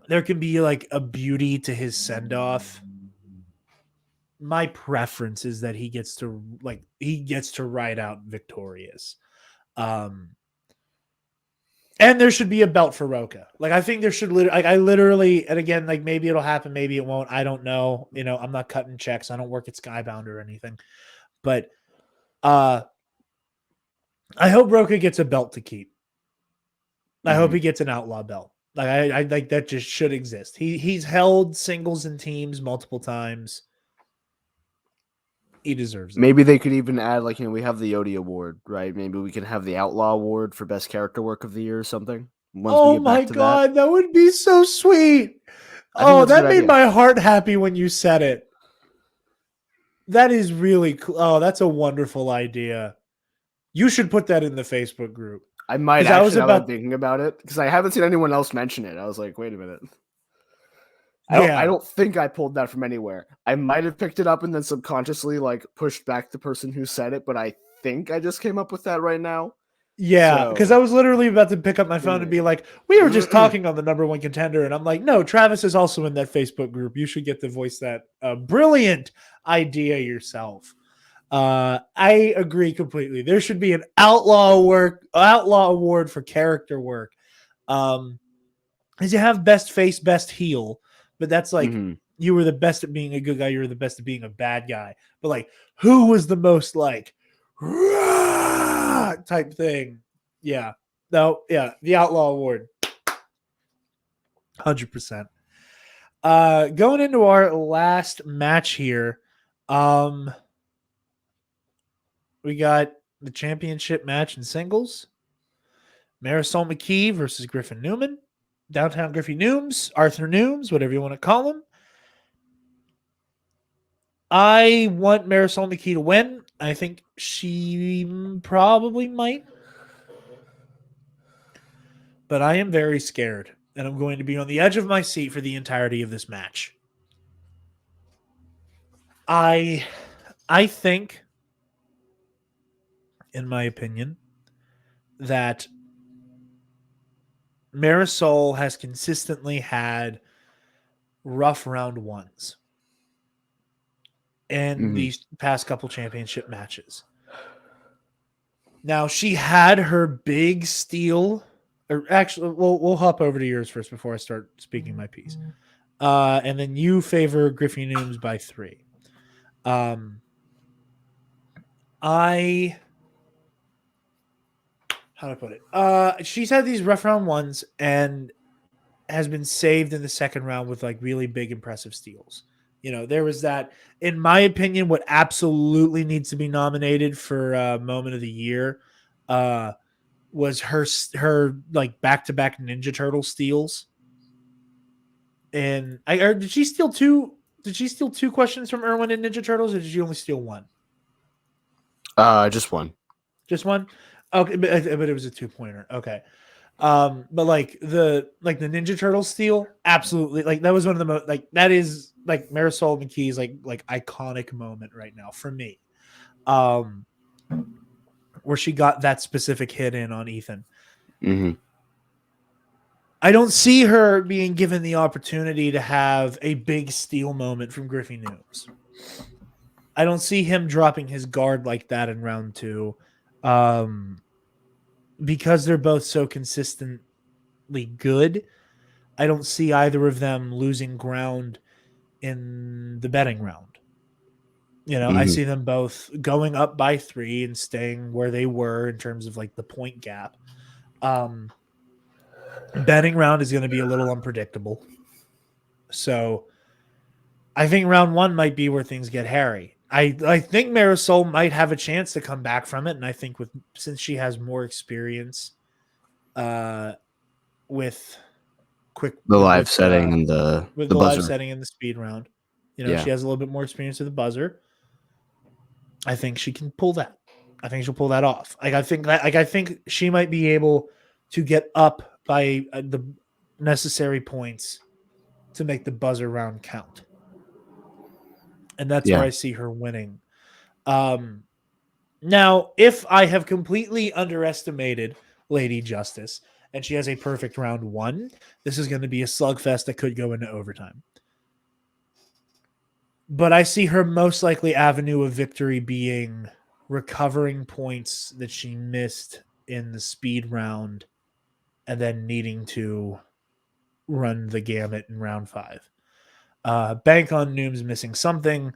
there can be a beauty to his send off. My preference is that he gets to ride out victorious. And there should be a belt for Roka. I think there should literally, and again, maybe it'll happen, maybe it won't. I don't know. I'm not cutting checks. I don't work at Skybound or anything. But I hope Roka gets a belt to keep. I hope he gets an outlaw belt. I that just should exist. He's held singles and teams multiple times. He deserves it. Maybe they could even add we have the Yodi Award, right? Maybe we can have the Outlaw Award for best character work of the year or something. Oh my god, that would be so sweet. Oh, that made my heart happy when you said it. That is really cool. Oh, that's a wonderful idea. You should put that in the Facebook group. I might actually. I'm thinking about it because I haven't seen anyone else mention it. I was like, wait a minute. I don't think I pulled that from anywhere. I might have picked it up and then subconsciously pushed back the person who said it, but I think I just came up with that right now. Yeah, because I was literally about to pick up my phone and be like, we were just talking on the #1 contender. And I'm like, no, Travis is also in that Facebook group. You should get to voice that brilliant idea yourself. I agree completely. There should be an outlaw award for character work. Because you have best face, best heel, but that's you were the best at being a good guy. You were the best at being a bad guy. But who was the most type thing? Yeah. No, yeah. The Outlaw Award. 100%. Going into our last match here, we got the championship match in singles. Marisol McKee versus Griffin Newman. Downtown Griffey Nooms, Arthur Nooms, whatever you want to call him. I want Marisol McKee to win. I think she probably might. But I am very scared, and I'm going to be on the edge of my seat for the entirety of this match. I think, in my opinion, that Marisol has consistently had rough round ones in these past couple championship matches. Now, she had her big steal. Or actually, we'll hop over to yours first before I start speaking my piece. And then you favor Griffey Nooms by 3. How do I put it? She's had these rough round ones and has been saved in the second round with really big, impressive steals. There was that, in my opinion, what absolutely needs to be nominated for Moment of the Year was her back-to-back Ninja Turtle steals. And or did she steal two? Did she steal two questions from Erwin and Ninja Turtles, or did she only steal one? Just one. Just one. Okay, but it was a 2-pointer. Okay. But like the Ninja Turtle steal, absolutely. Like that was one of the most that is like Marisol McKee's like iconic moment right now for me. Where she got that specific hit in on Ethan. Mm-hmm. I don't see her being given the opportunity to have a big steal moment from Griffey Nooms. I don't see him dropping his guard like that in round 2. Because they're both so consistently good, I don't see either of them losing ground in the betting round. You know, I see them both going up by 3 and staying where they were in terms of like the point gap. Betting round is going to be a little unpredictable. So I think round 1 might be where things get hairy. I think Marisol might have a chance to come back from it. And I think since she has more experience with the live setting and the buzzer. live setting and the speed round, she has a little bit more experience with the buzzer. I think she can pull that. I think she'll pull that off. I think she might be able to get up by the necessary points to make the buzzer round count. And that's where I see her winning. Now, if I have completely underestimated Lady Justice and she has a perfect round 1, this is going to be a slugfest that could go into overtime. But I see her most likely avenue of victory being recovering points that she missed in the speed round and then needing to run the gamut in round 5. Bank on Nooms missing something,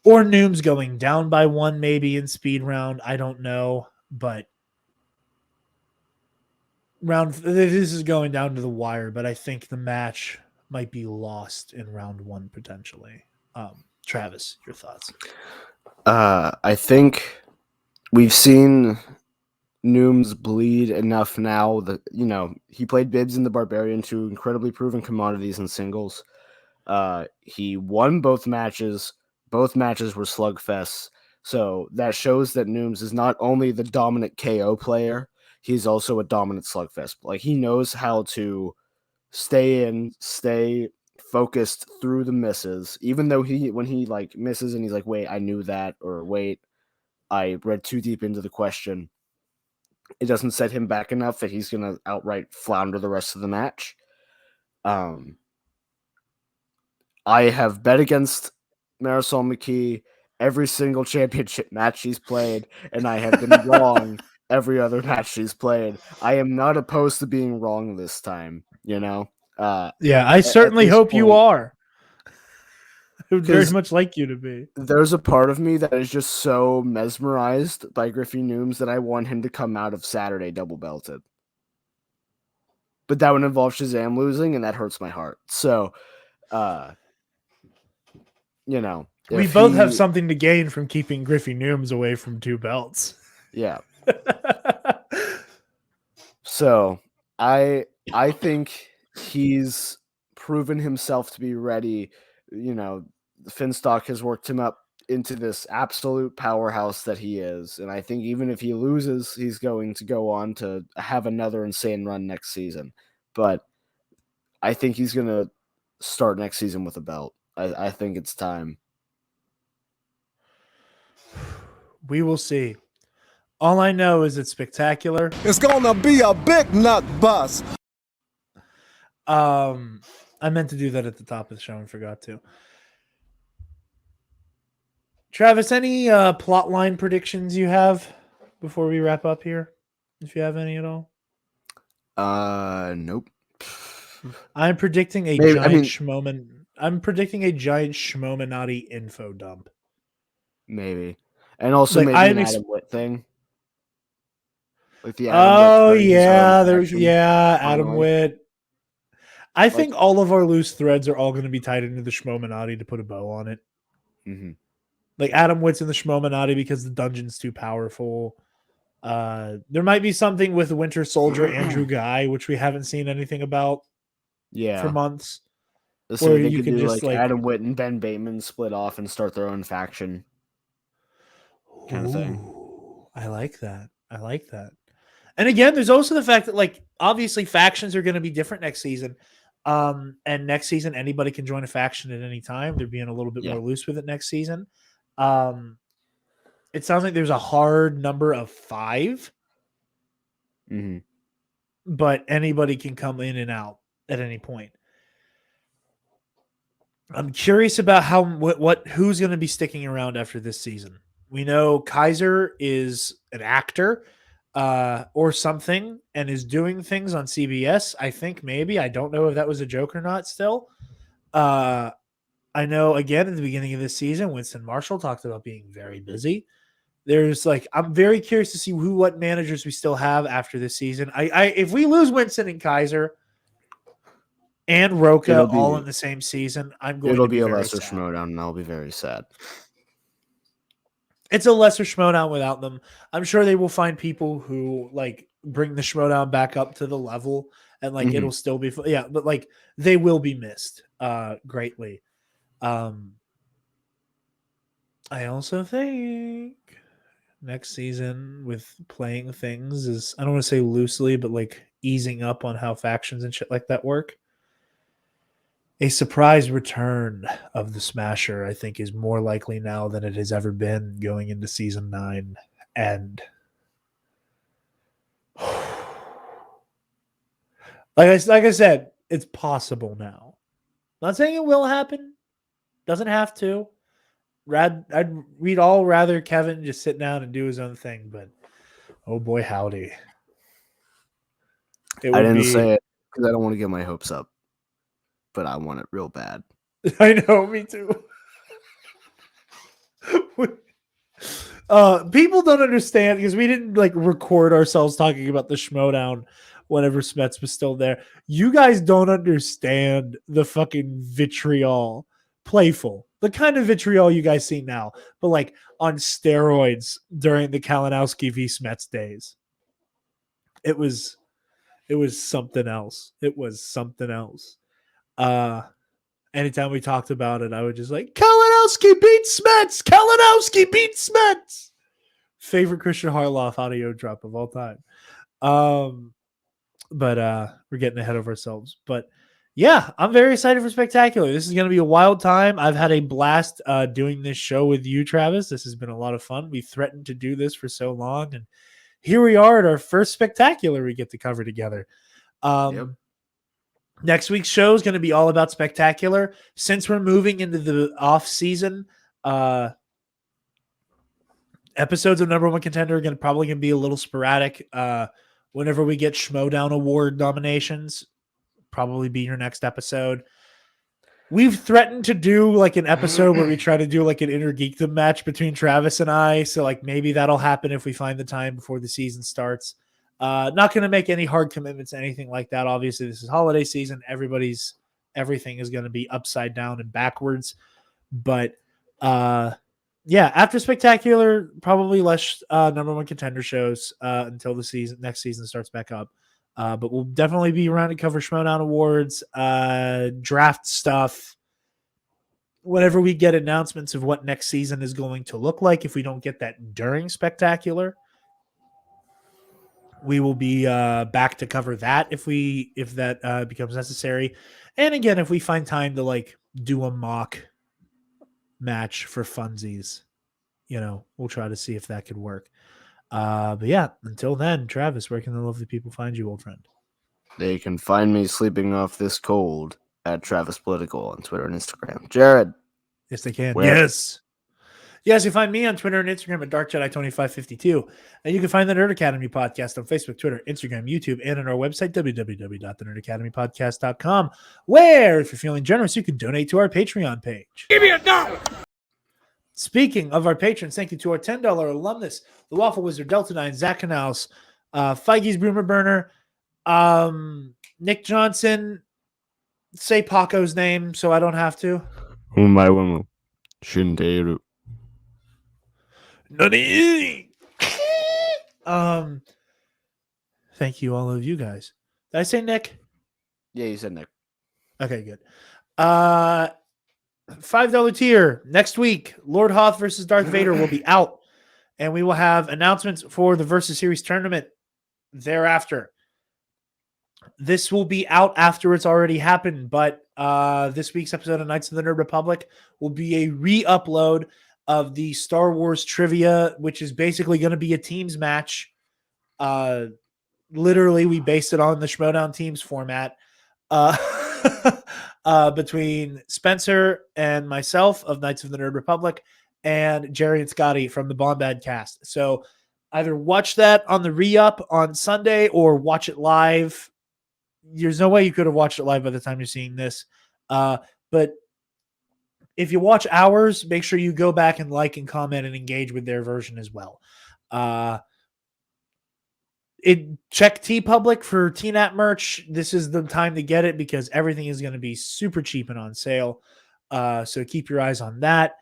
or Nooms going down by 1 maybe in speed round. I don't know, but this is going down to the wire, but I think the match might be lost in round 1 potentially. Travis, your thoughts? I think we've seen Nooms bleed enough now that, he played Bibbs and the Barbarian, two incredibly proven commodities in singles. He won both matches. Both matches were slugfests. So that shows that Nooms is not only the dominant KO player, he's also a dominant slugfest. Like, he knows how to stay focused through the misses, even though when he like misses and he's like, wait, I knew that, or wait, I read too deep into the question, it doesn't set him back enough that he's gonna outright flounder the rest of the match. I have bet against Marisol McKee every single championship match she's played, and I have been wrong every other match she's played. I am not opposed to being wrong this time, Yeah, I certainly hope you are. I would very much like you to be. There's a part of me that is just so mesmerized by Griffey Nooms that I want him to come out of Saturday double belted. But that would involve Shazam losing, and that hurts my heart. So, we both have something to gain from keeping Griffey Nooms away from 2 belts. Yeah. So I think he's proven himself to be ready. Finstock has worked him up into this absolute powerhouse that he is. And I think even if he loses, he's going to go on to have another insane run next season. But I think he's going to start next season with a belt. I think it's time. We will see. All I know is it's spectacular. It's gonna be a big nut bust. I meant to do that at the top of the show and forgot to. Travis, any plotline predictions you have before we wrap up here? If you have any at all? Nope. I'm predicting a giant Schmoeminati info dump. Maybe. And also maybe an Adam Witt thing. Like the Adam Witt. I think all of our loose threads are all going to be tied into the Schmoeminati to put a bow on it. Mm-hmm. Like Adam Witt's in the Schmoeminati because the dungeon's too powerful. There might be something with Winter Soldier Andrew Guy, which we haven't seen anything about for months. So Or they you could can do just, like like- Adam Witt and Ben Bateman split off and start their own faction. Kind of thing. Ooh, I like that. I like that. And again, there's also the fact that, like, obviously factions are going to be different next season. And next season, anybody can join a faction at any time. They're being a little bit Yeah. more loose with it next season. It sounds like there's a hard number of 5, Mm-hmm. but anybody can come in and out at any point. I'm curious about who's going to be sticking around after this season. We know Kaiser is an actor or something and is doing things on CBS. I think maybe. I don't know if that was a joke or not still. I know, again, at the beginning of this season, Winston Marshall talked about being very busy. There's I'm very curious to see what managers we still have after this season. If we lose Winston and Kaiser and Roca all in the same season, I'm going to be a very lesser sad. Schmoedown, and I'll be very sad. It's a lesser Schmoedown without them. I'm sure they will find people who like bring the Schmoedown back up to the level, and like it'll still be but like they will be missed greatly. I also think next season with playing things is, I don't want to say loosely, but like easing up on how factions and shit like that work. A surprise return of the Smasher, I think, is more likely now than it has ever been going into season 9. And like I said, it's possible now. Not saying it will happen. Doesn't have to. We'd all rather Kevin just sit down and do his own thing, but oh boy, howdy. I didn't say it because I don't want to get my hopes up, but I want it real bad. I know, me too. People don't understand because we didn't like record ourselves talking about the Schmoedown whenever Smets was still there. You guys don't understand the fucking vitriol. Playful. The kind of vitriol you guys see now, but like on steroids during the Kalinowski v. Smets days. It was something else. It was something else. Anytime we talked about it, I would just like, Kalinowski beats Smets! Kalinowski beats Smets! Favorite Christian Harloff audio drop of all time. But we're getting ahead of ourselves. But yeah, I'm very excited for Spectacular. This is going to be a wild time. I've had a blast doing this show with you, Travis. This has been a lot of fun. We threatened to do this for so long, and here we are at our first Spectacular we get to cover together. Next week's show is going to be all about Spectacular. Since we're moving into the off-season, episodes of Number One Contender are probably going to be a little sporadic. Whenever we get Schmoedown Award nominations, probably be your next episode. We've threatened to do like an episode where we try to do like an Inner Geekdom match between Travis and I. So like maybe that'll happen if we find the time before the season starts. Not going to make any hard commitments, anything like that. Obviously, this is holiday season. Everything is going to be upside down and backwards. But yeah, after Spectacular, probably less Number One Contender shows until the next season starts back up. But we'll definitely be around to cover Schmoedown Awards, draft stuff. Whenever we get announcements of what next season is going to look like, if we don't get that during Spectacular, we will be back to cover that if that becomes necessary. And again, if we find time to like do a mock match for funsies, we'll try to see if that could work. But yeah, until then, Travis, where can the lovely people find you, old friend? They can find me sleeping off this cold at Travis Political on Twitter and Instagram. Jarod. Yes, they can. Where? Yes, you find me on Twitter and Instagram at DarkJedi2552. And you can find the Nerd Academy podcast on Facebook, Twitter, Instagram, YouTube, and on our website, www.thenerdacademypodcast.com, where, if you're feeling generous, you can donate to our Patreon page. Give me $1. Speaking of our patrons, thank you to our $10 alumnus, the Waffle Wizard, Delta 9, Zach Canals, Feige's Boomer Burner, Nick Johnson. Say Paco's name so I don't have to. Shinteru. Nani? Thank you, all of you guys. Did I say Nick? Yeah, you said Nick. Okay, good. $5 tier next week. Lord Hoth versus Darth Vader will be out, and we will have announcements for the Versus Series tournament thereafter. This will be out after it's already happened, but this week's episode of Knights of the Nerd Republic will be a re-upload of the Star Wars trivia, which is basically going to be a teams match. Literally, we based it on the Schmoedown teams format between Spencer and myself of Knights of the Nerd Republic and Jerry and Scotty from the Bombad cast. So either watch that on the re-up on Sunday or watch it live. There's no way you could have watched it live by the time you're seeing this. But if you watch ours, make sure you go back and like and comment and engage with their version as well. Check TeePublic for TNAP merch. This is the time to get it because everything is going to be super cheap and on sale. So keep your eyes on that.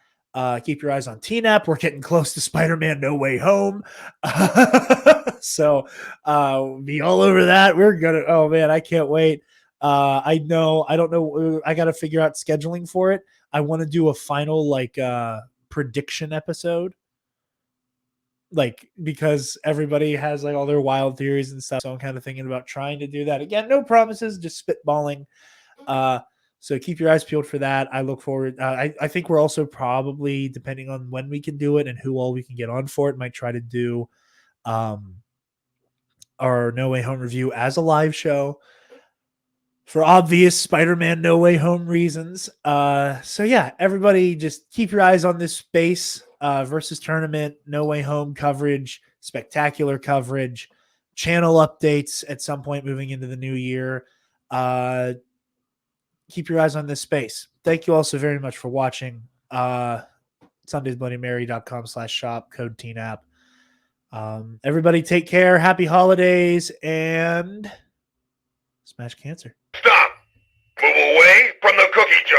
Keep your eyes on TNAP. We're getting close to Spider-Man No Way Home. So be all over that. Oh man, I can't wait. I don't know. I got to figure out scheduling for it. I want to do a final prediction episode. Because everybody has all their wild theories and stuff. So I'm kind of thinking about trying to do that. Again, no promises, just spitballing. So keep your eyes peeled for that. I look forward. I think we're also probably, depending on when we can do it and who all we can get on for it, might try to do our No Way Home review as a live show for obvious Spider-Man No Way Home reasons. So yeah, everybody just keep your eyes on this space. Versus tournament, No Way Home coverage, spectacular coverage, channel updates at some point moving into the new year. Keep your eyes on this space. Thank you all so very much for watching. SundaysBloodyMary.com/shop, code TNAP. Everybody take care. Happy holidays and smash cancer. Stop! Move away from the cookie jar!